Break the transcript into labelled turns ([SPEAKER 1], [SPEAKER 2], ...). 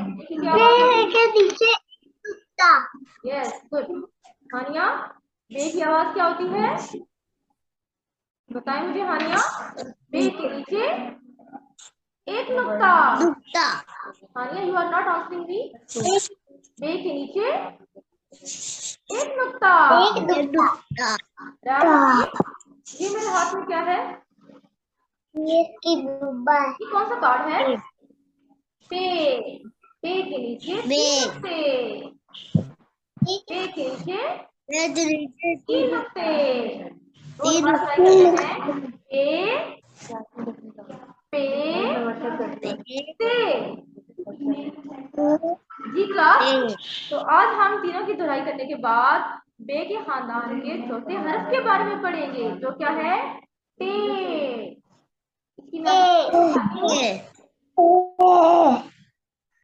[SPEAKER 1] बे के नीचे नुक्ता।
[SPEAKER 2] Yes good. हानिया, बे की आवाज क्या होती है? बताएं मुझे हानिया। बे के नीचे एक नुक्ता।
[SPEAKER 1] नुक्ता।
[SPEAKER 2] हानिया, यू आर नॉट आंसरिंग मी। बे के नीचे एक नुक्ता।
[SPEAKER 1] एक नुक्ता।
[SPEAKER 2] ये मेरे हाथ में क्या है?
[SPEAKER 1] ये इसकी डब्बा है।
[SPEAKER 2] ये कौन सा कार्ड है? पे। पे के नीचे तीन नुक्ते। पे के नीचे तीन नुक्ते। तो दोबारा ट्राई करते हैं। पे पे ते। जी क्लास। तो आज हम तीनों की दोहराई करने के बाद बे के खानदान के चौथे हर्फ के बारे में पढ़ेंगे, जो क्या है? टे। इसकी मैं